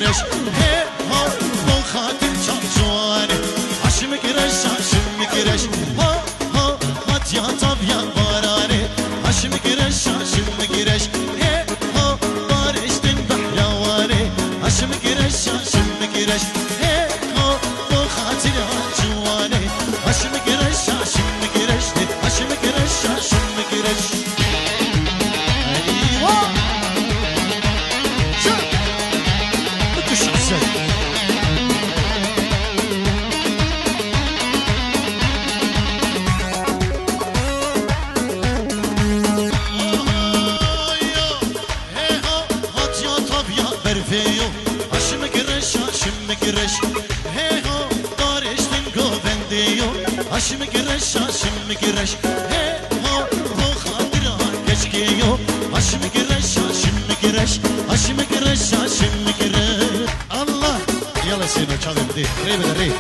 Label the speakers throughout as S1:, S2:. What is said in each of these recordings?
S1: گرش هی ها با خاطر چانچوانه هاشم گرش ها ها هاتیا تابیا بارانه هاشم گرش هی ها بارش دن بحلوانه هاشم گرش هی ها با خاطر چانچوانه هاشم گرش هاشم گرش هاشم گرش هی ها با خاطر کشکیو هاشم گرش الله يلا سينو çalın di ri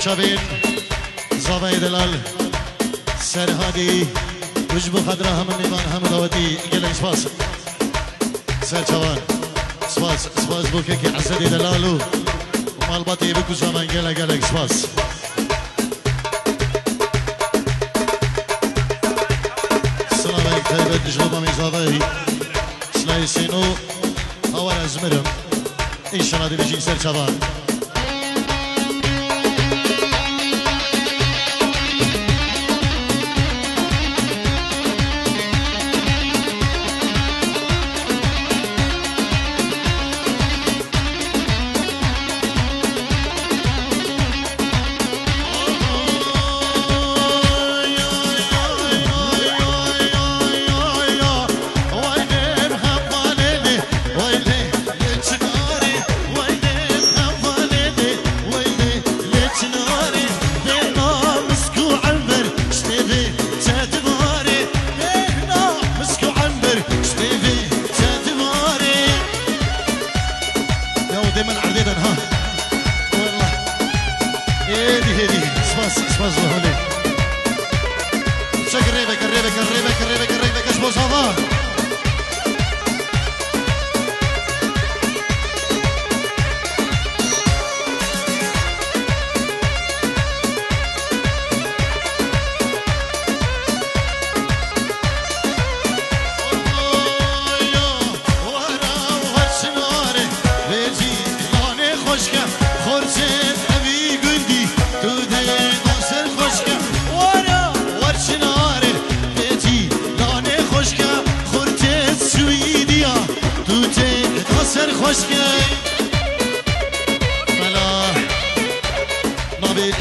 S1: شبين زاوية دلال سرهادي وجبو خضرا هم النيمان هم دواتي قلق سباس سر شوان سباس بوكيكي عسدي دلالو ومالباتي بكو زمان قلق سباس السلام عليك تايبت جلوبا ميزاوي سلاي سينو هوا ازمرم إيشانا دي بيجي سر شوان عشاق الريبك الريبك الريبك الريبك الريبك اش بوصافا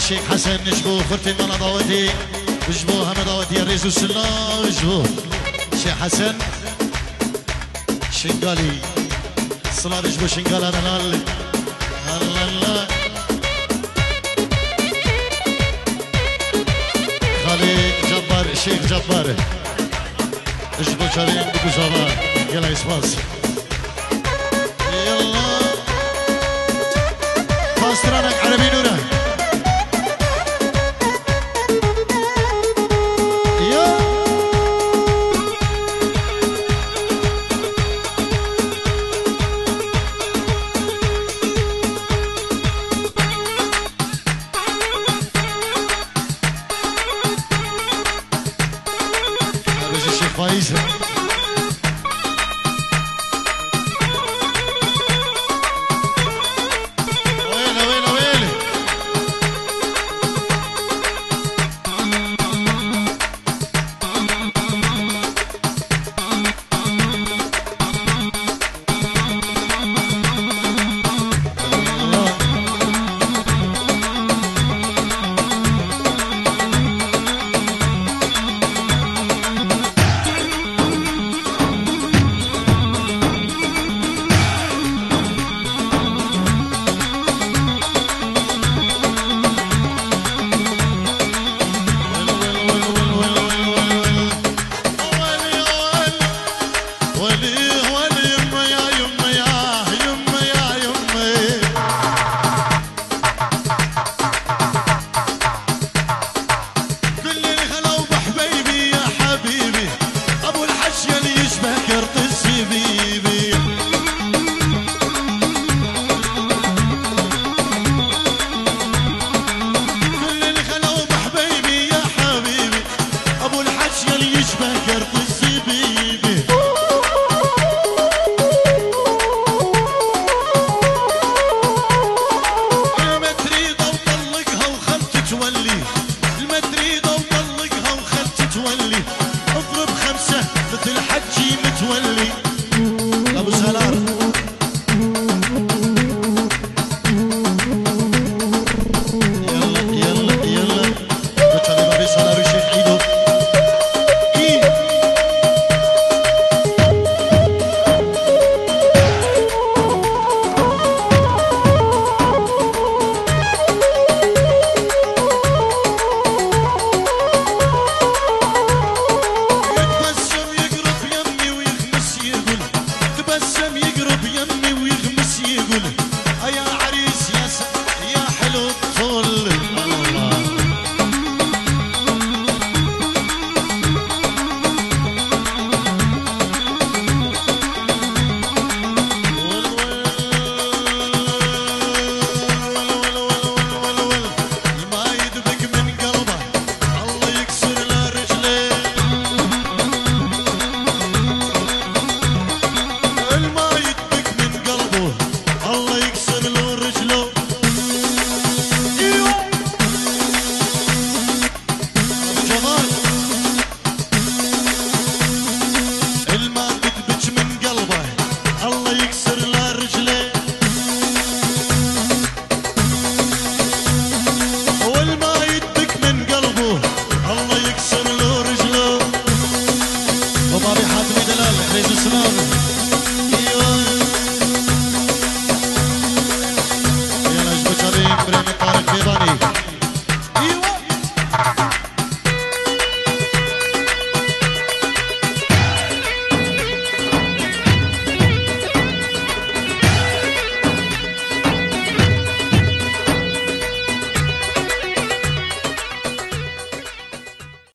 S1: الشيخ حسن نجبو خرتي من دعوتي نجبو هم دعوتي الرئيس السلا نجبو الشيخ حسن شنقالي صلاة نجبو شنقال هذا الله الله خالي جبار الشيخ جبار نجبو شارين بكو شباب يلا يسماس يلا فاسترانك عربي نوره فايزة ويلة ويلة ويلة Vreme